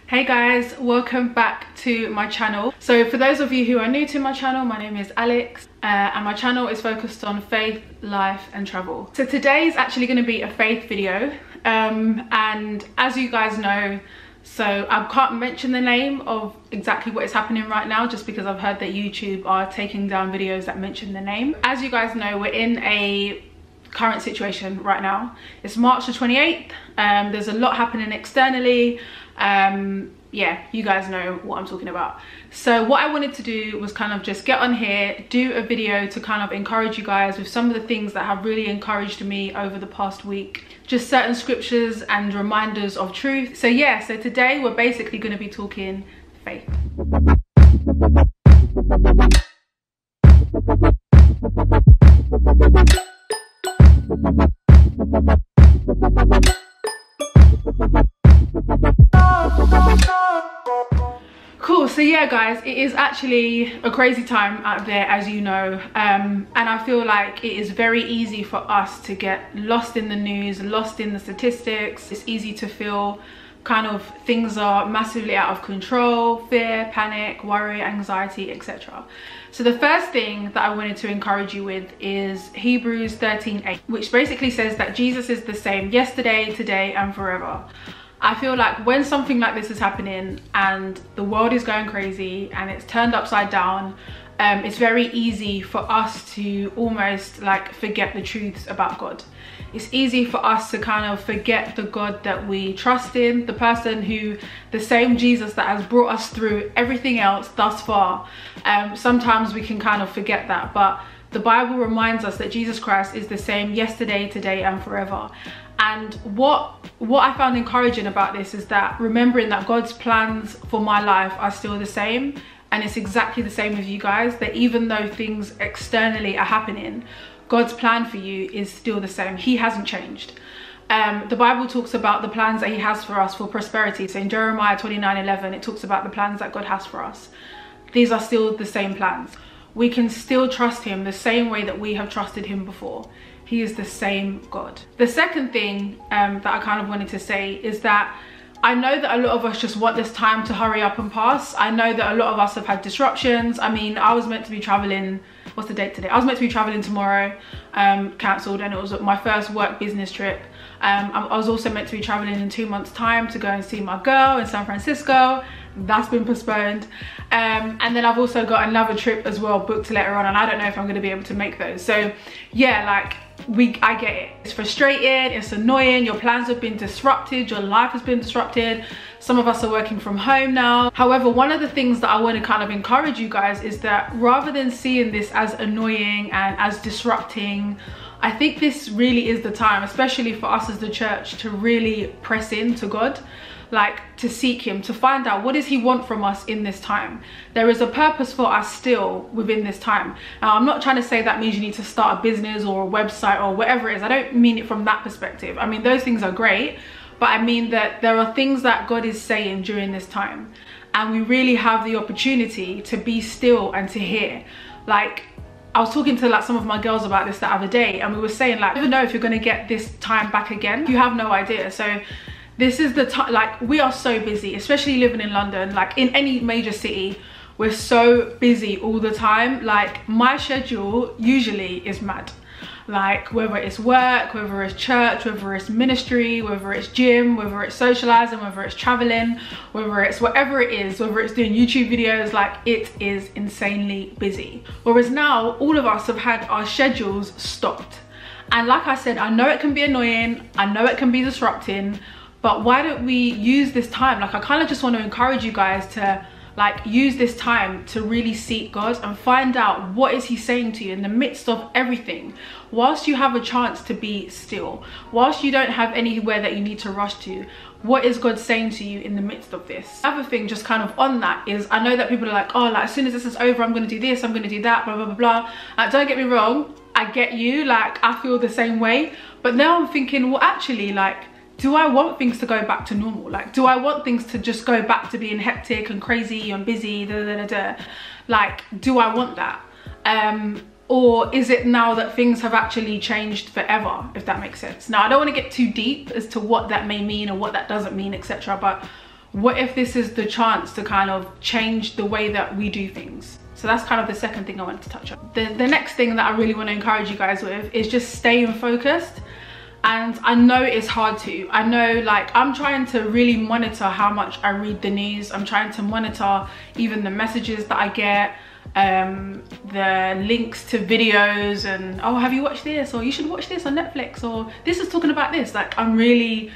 Hey guys, welcome back to my channel. So for those of you who are new to my channel, my name is Alex and my channel is focused on faith, life and travel. So today is actually going to be a faith video and as you guys know, so I can't mention the name of exactly what is happening right now just because I've heard that YouTube are taking down videos that mention the name. As you guys know, we're in a current situation right now. It's March the 28th. There's a lot happening externally. Yeah, you guys know what I'm talking about. So what I wanted to do was kind of just get on here, do a video to kind of encourage you guys with some of the things that have really encouraged me over the past week. Just certain scriptures and reminders of truth. So yeah, so today we're basically going to be talking faith. Cool, so yeah guys, it is actually a crazy time out there, as you know, and I feel like it is very easy for us to get lost in the news, lost in the statistics. It's easy to feel kind of things are massively out of control, fear, panic, worry, anxiety, etc. So the first thing that I wanted to encourage you with is Hebrews 13:8, which basically says that Jesus is the same yesterday, today and forever. I feel like when something like this is happening and the world is going crazy and it's turned upside down, it's very easy for us to almost like forget the truths about God. It's easy for us to kind of forget the God that we trust in, the person who, the same Jesus that has brought us through everything else thus far. Sometimes we can kind of forget that, but the Bible reminds us that Jesus Christ is the same yesterday, today and forever. And what I found encouraging about this is that remembering that God's plans for my life are still the same, and it's exactly the same with you guys, that even though things externally are happening, God's plan for you is still the same. He hasn't changed. The Bible talks about the plans that he has for us for prosperity. So in Jeremiah 29:11, it talks about the plans that God has for us. These are still the same plans. We can still trust him the same way that we have trusted him before. He is the same God. The second thing that I kind of wanted to say is that I know that a lot of us just want this time to hurry up and pass. I know that a lot of us have had disruptions. I mean, I was meant to be traveling, what's the date today? I was meant to be traveling tomorrow, cancelled, and it was my first work business trip. I was also meant to be traveling in 2 months' time to go and see my girl in San Francisco. That's been postponed. And then I've also got another trip as well booked later on, and I don't know if I'm going to be able to make those. So yeah, like I get it. It's frustrating, it's annoying, your plans have been disrupted, your life has been disrupted. Some of us are working from home now. However, one of the things that I want to kind of encourage you guys is that rather than seeing this as annoying and as disrupting, I think this really is the time, especially for us as the church, to really press into God. Like to seek him, to find out what does he want from us in this time. There is a purpose for us still within this time. Now, I'm not trying to say that means you need to start a business or a website or whatever it is. I don't mean it from that perspective. I mean, those things are great, but I mean that there are things that God is saying during this time, and we really have the opportunity to be still and to hear. Like, I was talking to like some of my girls about this the other day, and we were saying like, you never know if you're going to get this time back again. You have no idea. So this is the time, like we are so busy, especially living in London, like in any major city, we're so busy all the time. Like my schedule usually is mad. Like whether it's work, whether it's church, whether it's ministry, whether it's gym, whether it's socializing, whether it's traveling, whether it's whatever it is, whether it's doing YouTube videos, like it is insanely busy. Whereas now all of us have had our schedules stopped. And like I said, I know it can be annoying, I know it can be disrupting, but why don't we use this time? Like I kind of just want to encourage you guys to like use this time to really seek God and find out what is he saying to you in the midst of everything, whilst you have a chance to be still, whilst you don't have anywhere that you need to rush to. What is God saying to you in the midst of this? Other thing just kind of on that is, I know that people are like, oh, like as soon as this is over, I'm going to do this, I'm going to do that, blah, blah, blah, blah. Don't get me wrong, I get you, like I feel the same way. But now I'm thinking, well, actually, like, do I want things to go back to normal? Like, do I want things to just go back to being hectic and crazy and busy, da, da, da, da? Like, do I want that? Or is it now that things have actually changed forever, if that makes sense? Now, I don't want to get too deep as to what that may mean or what that doesn't mean, etc. But what if this is the chance to kind of change the way that we do things? So that's kind of the second thing I wanted to touch on. The next thing that I really want to encourage you guys with is just staying focused. And I know it's hard to. I know, like, I'm trying to really monitor how much I read the news. I'm trying to monitor even the messages that I get, the links to videos, and oh, have you watched this, or you should watch this on Netflix, or this is talking about this. Like, I'm really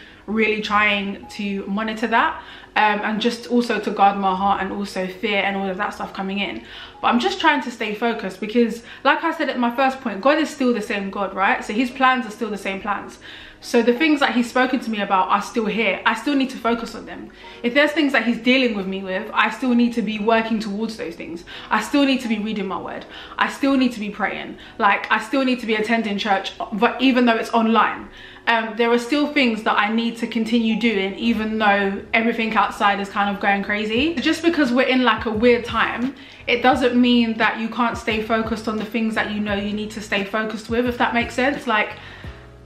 trying to monitor that, and just also to guard my heart, and also fear and all of that stuff coming in. But I'm just trying to stay focused, because like I said at my first point, God is still the same God, right? So his plans are still the same plans. So the things that he's spoken to me about are still here. I still need to focus on them. If there's things that he's dealing with me with, I still need to be working towards those things. I still need to be reading my word. I still need to be praying. Like, I still need to be attending church, but even though it's online. There are still things that I need to continue doing, even though everything outside is kind of going crazy. Just because we're in like a weird time, it doesn't mean that you can't stay focused on the things that you know you need to stay focused with, if that makes sense. Like,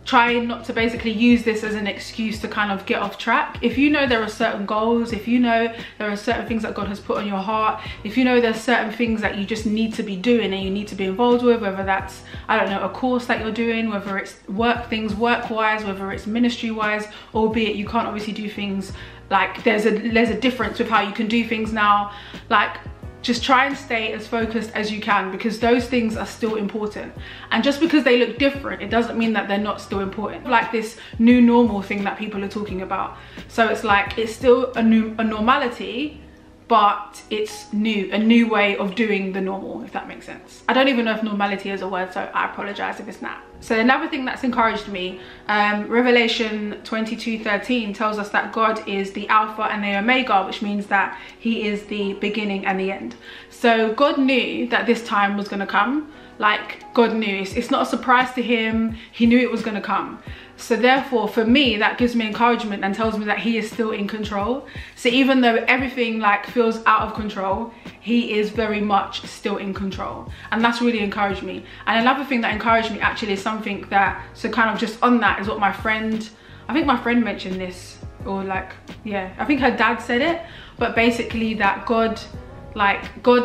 try not to basically use this as an excuse to kind of get off track. If you know there are certain goals, if you know there are certain things that God has put on your heart, if you know there's certain things that you just need to be doing and you need to be involved with, whether that's, I don't know, a course that you're doing, whether it's work-wise, whether it's ministry-wise, albeit you can't obviously do things, like there's a difference with how you can do things now. Like, just try and stay as focused as you can, because those things are still important. And just because they look different, it doesn't mean that they're not still important. Like this new normal thing that people are talking about. So it's like, it's still a normality, but it's new, a new way of doing the normal, if that makes sense. I don't even know if normality is a word, so I apologize if it's not. So another thing that's encouraged me, Revelation 22:13 tells us that God is the Alpha and the Omega, which means that he is the beginning and the end. So God knew that this time was gonna come. Like, God knew, it's not a surprise to him. He knew it was gonna come. So therefore, for me, that gives me encouragement and tells me that he is still in control. So even though everything like feels out of control, he is very much still in control. And that's really encouraged me. And another thing that encouraged me actually is something that, so kind of just on that, is what my friend, I think my friend mentioned this, or like, yeah, I think her dad said it, but basically that God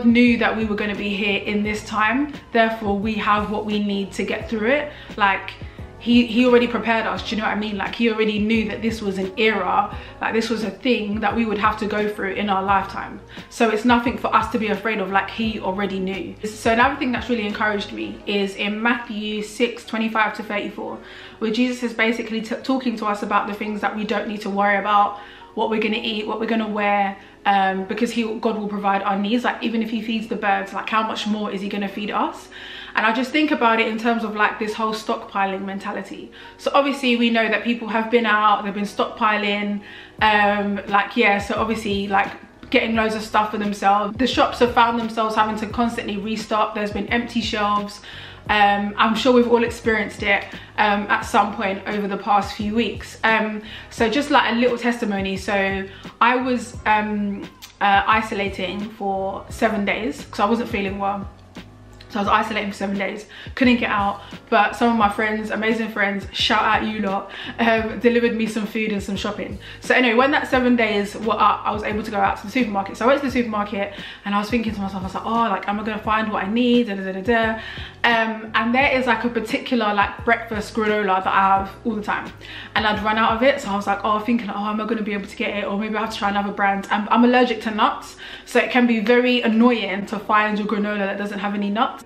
knew that we were going to be here in this time, therefore we have what we need to get through it. Like, he already prepared us, do you know what I mean? Like, he already knew that this was an era, like this was a thing that we would have to go through in our lifetime. So it's nothing for us to be afraid of, like he already knew. So another thing that's really encouraged me is in Matthew 6:25-34, where Jesus is basically talking to us about the things that we don't need to worry about, what we're gonna eat, what we're gonna wear, because God will provide our needs. Like, even if he feeds the birds, like how much more is he gonna feed us? And I just think about it in terms of like this whole stockpiling mentality. So obviously we know that people have been out, they've been stockpiling, like, yeah, so obviously like getting loads of stuff for themselves. The shops have found themselves having to constantly restock. There's been empty shelves. I'm sure we've all experienced it at some point over the past few weeks. So just like a little testimony. So I was isolating for 7 days because I wasn't feeling well. So I was isolating for 7 days, couldn't get out, but some of my friends, amazing friends, shout out you lot, delivered me some food and some shopping. So anyway, when that 7 days were up, I was able to go out to the supermarket. So I went to the supermarket and I was thinking to myself, I was like, oh, like, am I gonna find what I need, and there is like a particular like breakfast granola that I have all the time, and I'd run out of it. So I was like, oh, thinking, oh, am I gonna be able to get it, or maybe I have to try another brand. I'm allergic to nuts, so it can be very annoying to find your granola that doesn't have any nuts.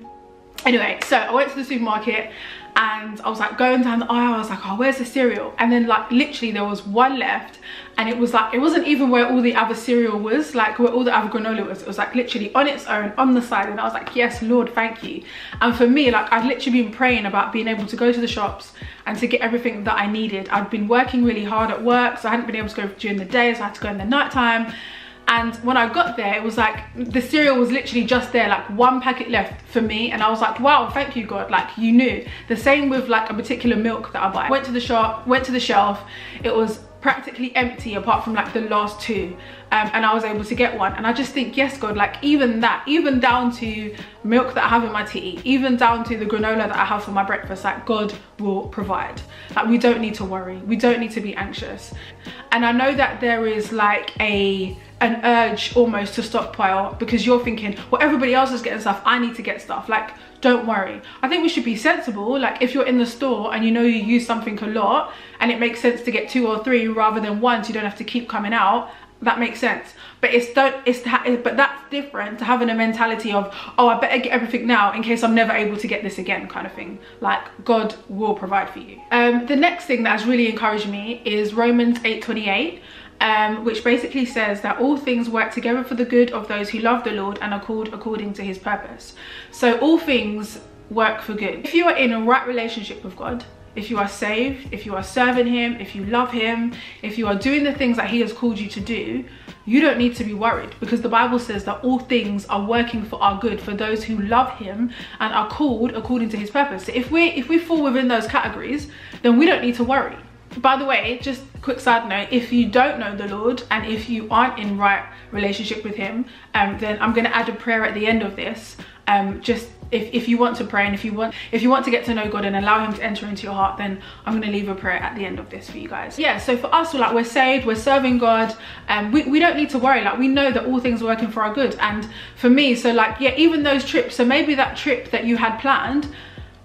Anyway, so I went to the supermarket and I was like going down the aisle, I was like, oh, where's the cereal? And then like literally there was one left, and it was like, it wasn't even where all the other cereal was, like where all the other granola was. It was like literally on its own on the side, and I was like, yes, Lord, thank you. And for me, like, I'd literally been praying about being able to go to the shops and to get everything that I needed. I'd been working really hard at work, so I hadn't been able to go during the day, so I had to go in the night time. And when I got there, it was like the cereal was literally just there, like one packet left for me. And I was like, wow, thank you, God, like you knew. The same with like a particular milk that I buy. Went to the shop, went to the shelf, it was practically empty apart from like the last two, and I was able to get one. And I just think, yes God, like even that, even down to milk that I have in my tea, even down to the granola that I have for my breakfast, like God will provide. Like we don't need to worry, we don't need to be anxious. And I know that there is like an urge almost to stockpile, because you're thinking, well, everybody else is getting stuff, I need to get stuff. Like, don't worry. I think we should be sensible. Like if you're in the store and you know you use something a lot and it makes sense to get 2 or 3 rather than 1, so you don't have to keep coming out, that makes sense. But but that's different to having a mentality of, oh, I better get everything now in case I'm never able to get this again, kind of thing. Like God will provide for you. The next thing that has really encouraged me is Romans 8:28. Which basically says that all things work together for the good of those who love the Lord and are called according to his purpose. So all things work for good. If you are in a right relationship with God, if you are saved, if you are serving him, if you love him, if you are doing the things that he has called you to do, you don't need to be worried, because the Bible says that all things are working for our good for those who love him and are called according to his purpose. So if we fall within those categories, then we don't need to worry. By the way, just quick side note, if you don't know the Lord and if you aren't in right relationship with him, then I'm going to add a prayer at the end of this. Just if you want to pray, and if you want to get to know God and allow him to enter into your heart, then I'm going to leave a prayer at the end of this for you guys. Yeah, so for us, we're saved, we're serving God, we don't need to worry. Like we know that all things are working for our good. And for me, so like, yeah, even those trips, so maybe that trip that you had planned,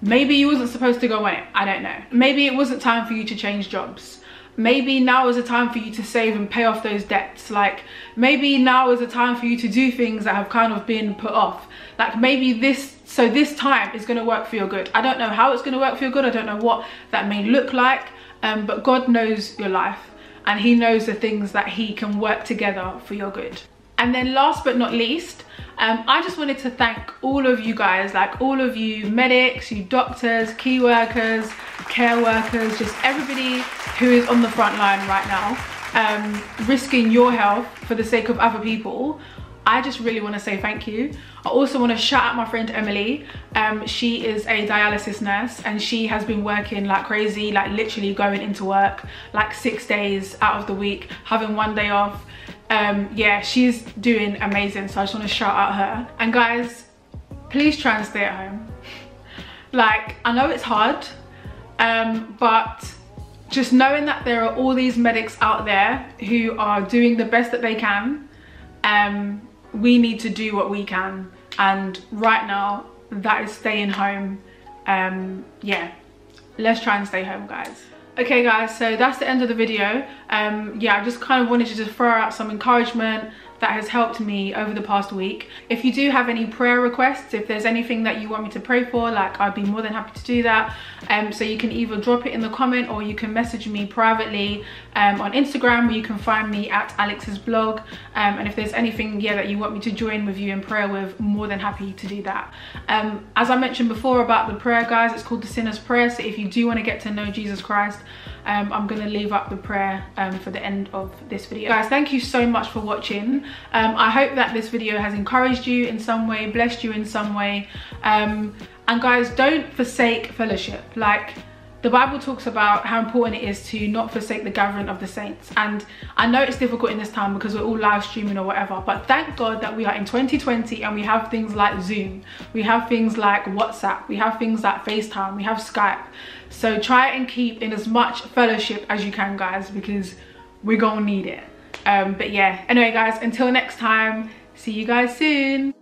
maybe you wasn't supposed to go on it, I don't know. Maybe it wasn't time for you to change jobs. Maybe now is a time for you to save and pay off those debts. Like maybe now is a time for you to do things that have kind of been put off. Like maybe this time is going to work for your good. I don't know how it's going to work for your good. I don't know what that may look like, but God knows your life and he knows the things that he can work together for your good. And then last but not least, I just wanted to thank all of you guys, like all of you medics, you doctors, key workers, care workers, just everybody who is on the front line right now, risking your health for the sake of other people. I just really want to say thank you. I also want to shout out my friend Emily. She is a dialysis nurse and she has been working like crazy, like literally going into work like 6 days out of the week, having 1 day off. Yeah, she's doing amazing, so I just want to shout out her. And guys, please try and stay at home. Like, I know it's hard, but just knowing that there are all these medics out there who are doing the best that they can, we need to do what we can, and right now that is staying home. Yeah, let's try and stay home, guys. Okay guys, so that's the end of the video. Yeah, I just kind of wanted to just throw out some encouragement that has helped me over the past week. If you do have any prayer requests, if there's anything that you want me to pray for, like I'd be more than happy to do that. So you can either drop it in the comment or you can message me privately on Instagram, where you can find me at Alex's blog. And if there's anything that you want me to join with you in prayer with, more than happy to do that. As I mentioned before about the prayer, guys, it's called the Sinner's Prayer. So if you do want to get to know Jesus Christ, I'm going to leave up the prayer for the end of this video. Guys, thank you so much for watching. I hope that this video has encouraged you in some way, blessed you in some way. And guys, don't forsake fellowship. Like, the Bible talks about how important it is to not forsake the gathering of the saints. And I know it's difficult in this time because we're all live streaming or whatever, but thank God that we are in 2020 and we have things like Zoom, we have things like WhatsApp, we have things like FaceTime, we have Skype. So try and keep in as much fellowship as you can, guys, because we're gonna need it. But yeah, anyway guys, until next time, see you guys soon.